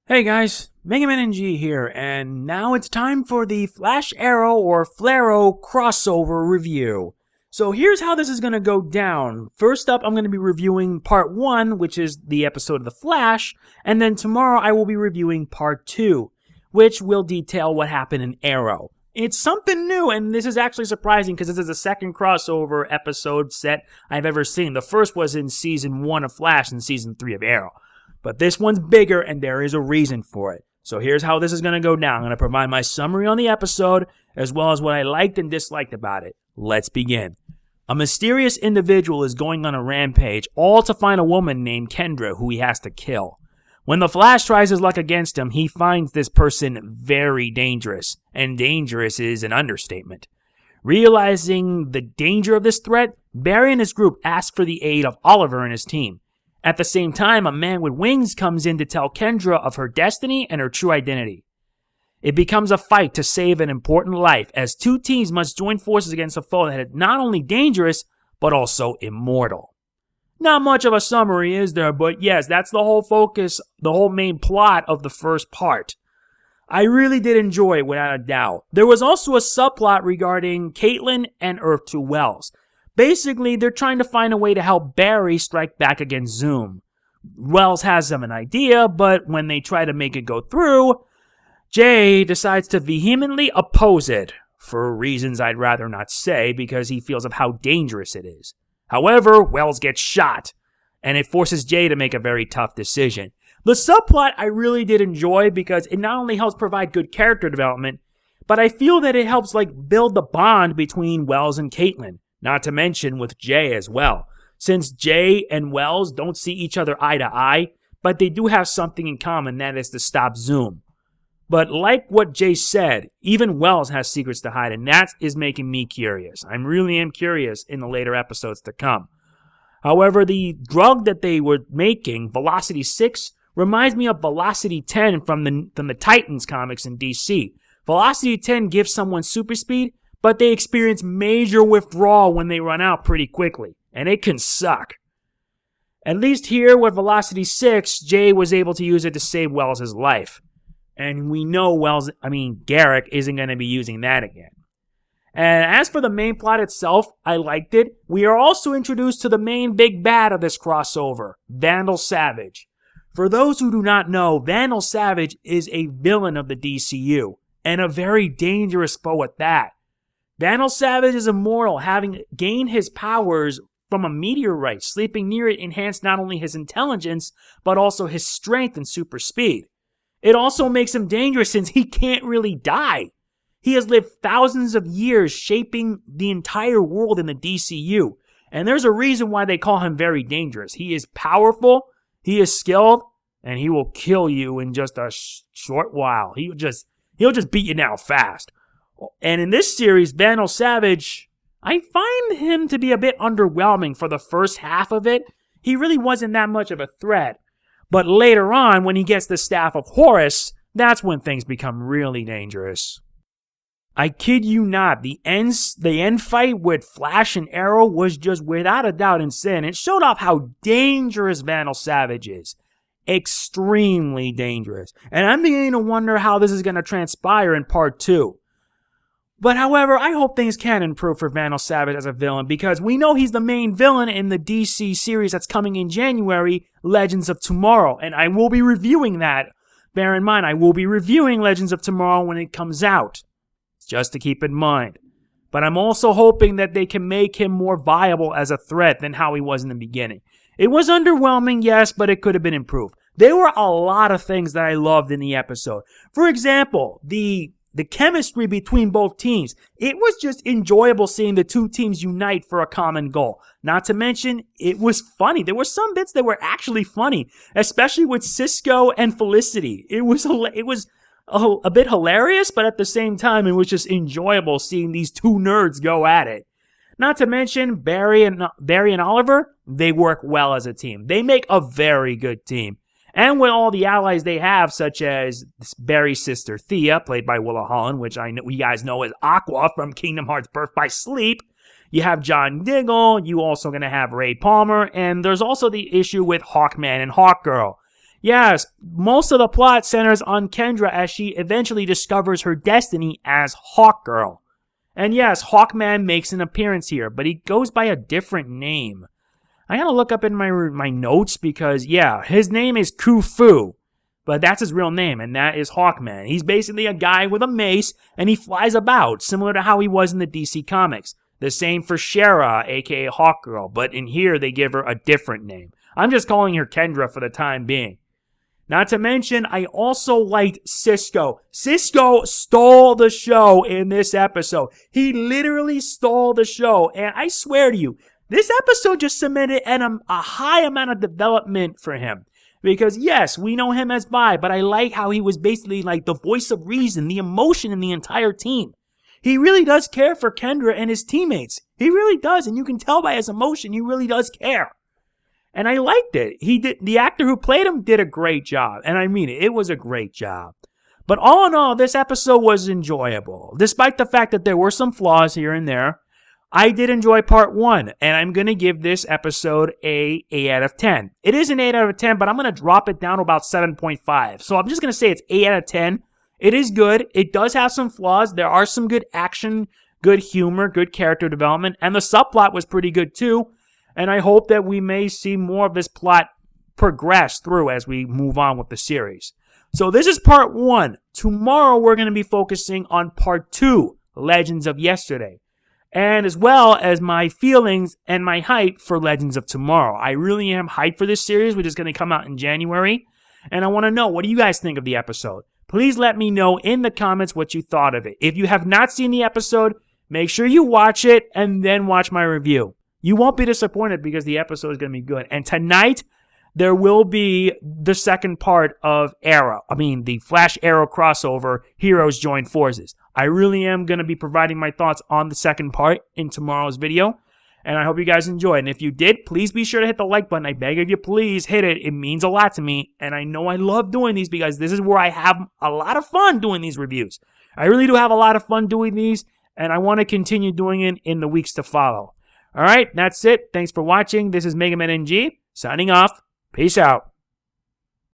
Hey guys, Mega Man NG here, and now it's time for the Flash Arrow or Flaro crossover review. So here's how this is going to go down. First up, I'm going to be reviewing part 1, which is the episode of The Flash, and then tomorrow I will be reviewing part 2, which will detail what happened in Arrow. It's something new, and this is actually surprising because this is the second crossover episode set I've ever seen. The first was in Season 1 of Flash and Season 3 of Arrow. But this one's bigger, and there is a reason for it. So here's how this is going to go down. I'm going to provide my summary on the episode, as well as what I liked and disliked about it. Let's begin. A mysterious individual is going on a rampage, all to find a woman named Kendra, who he has to kill. When the Flash tries his luck against him, he finds this person very dangerous. And dangerous is an understatement. Realizing the danger of this threat, Barry and his group ask for the aid of Oliver and his team. At the same time, a man with wings comes in to tell Kendra of her destiny and her true identity. It becomes a fight to save an important life, as two teams must join forces against a foe that is not only dangerous, but also immortal. Not much of a summary, is there? But yes, that's the whole focus, the whole main plot of the first part. I really did enjoy it, without a doubt. There was also a subplot regarding Caitlin and Earth 2 Wells. Basically, they're trying to find a way to help Barry strike back against Zoom. Wells has an idea, but when they try to make it go through, Jay decides to vehemently oppose it, for reasons I'd rather not say because he feels of how dangerous it is. However, Wells gets shot, and it forces Jay to make a very tough decision. The subplot I really did enjoy because it not only helps provide good character development, but I feel that it helps build the bond between Wells and Caitlin. Not to mention with Jay as well, since Jay and Wells don't see each other eye to eye, but they do have something in common, that is to stop Zoom. But like what Jay said, even Wells has secrets to hide, and that is making me curious. I really am curious in the later episodes to come. However, the drug that they were making, Velocity 6, reminds me of Velocity 10 from the Titans comics in DC. Velocity 10 gives someone super speed, but they experience major withdrawal when they run out pretty quickly, and it can suck. At least here with Velocity 6, Jay was able to use it to save Wells' life. And we know Garrick isn't going to be using that again. And as for the main plot itself, I liked it. We are also introduced to the main big bad of this crossover, Vandal Savage. For those who do not know, Vandal Savage is a villain of the DCU, and a very dangerous foe at that. Vandal Savage is immortal, having gained his powers from a meteorite. Sleeping near it enhanced not only his intelligence, but also his strength and super speed. It also makes him dangerous since he can't really die. He has lived thousands of years shaping the entire world in the DCU. And there's a reason why they call him very dangerous. He is powerful, he is skilled, and he will kill you in just a short while. He'll just beat you down fast. And in this series, Vandal Savage, I find him to be a bit underwhelming for the first half of it. He really wasn't that much of a threat. But later on, when he gets the staff of Horus, that's when things become really dangerous. I kid you not, the end fight with Flash and Arrow was just without a doubt insane. It showed off how dangerous Vandal Savage is. Extremely dangerous. And I'm beginning to wonder how this is going to transpire in part 2. But however, I hope things can improve for Vandal Savage as a villain because we know he's the main villain in the DC series that's coming in January, Legends of Tomorrow, and I will be reviewing that. Bear in mind, I will be reviewing Legends of Tomorrow when it comes out, just to keep in mind. But I'm also hoping that they can make him more viable as a threat than how he was in the beginning. It was underwhelming, yes, but it could have been improved. There were a lot of things that I loved in the episode. For example, the chemistry between both teams. It was just enjoyable seeing the two teams unite for a common goal. Not to mention, it was funny. There were some bits that were actually funny, especially with Cisco and Felicity. It was a bit hilarious, but at the same time, it was just enjoyable seeing these two nerds go at it. Not to mention, Barry and Oliver, they work well as a team. They make a very good team. And with all the allies they have, such as Barry's sister Thea, played by Willa Holland, which I know you guys know as Aqua from Kingdom Hearts Birth by Sleep. You have John Diggle, you also going to have Ray Palmer, and there's also the issue with Hawkman and Hawkgirl. Yes, most of the plot centers on Kendra as she eventually discovers her destiny as Hawkgirl. And yes, Hawkman makes an appearance here, but he goes by a different name. I gotta look up in my notes because, yeah, his name is Kufu, but that's his real name, and that is Hawkman. He's basically a guy with a mace, and he flies about, similar to how he was in the DC Comics. The same for Shara, aka Hawkgirl, but in here they give her a different name. I'm just calling her Kendra for the time being. Not to mention, I also liked Cisco. Cisco stole the show in this episode. He literally stole the show, and I swear to you, this episode just cemented a high amount of development for him. Because yes, we know him as Vi, but I like how he was basically like the voice of reason, the emotion in the entire team. He really does care for Kendra and his teammates. He really does, and you can tell by his emotion, he really does care. And I liked it. The actor who played him did a great job. And I mean it. It was a great job. But all in all, this episode was enjoyable. Despite the fact that there were some flaws here and there, I did enjoy part 1. And I'm going to give this episode a 8 out of 10. It is an 8 out of 10, but I'm going to drop it down to about 7.5. So I'm just going to say it's 8 out of 10. It is good. It does have some flaws. There are some good action, good humor, good character development. And the subplot was pretty good too. And I hope that we may see more of this plot progress through as we move on with the series. So this is part 1. Tomorrow we're going to be focusing on part 2, Legends of Yesterday. And as well as my feelings and my hype for Legends of Tomorrow. I really am hyped for this series, which is going to come out in January. And I want to know, what do you guys think of the episode? Please let me know in the comments what you thought of it. If you have not seen the episode, make sure you watch it and then watch my review. You won't be disappointed because the episode is going to be good. And tonight, there will be the second part of the Flash Arrow crossover, Heroes Join Forces. I really am going to be providing my thoughts on the second part in tomorrow's video. And I hope you guys enjoy. And if you did, please be sure to hit the like button. I beg of you, please hit it. It means a lot to me. And I know I love doing these because this is where I have a lot of fun doing these reviews. I really do have a lot of fun doing these. And I want to continue doing it in the weeks to follow. All right, that's it. Thanks for watching. This is Mega Man NG, signing off. Peace out.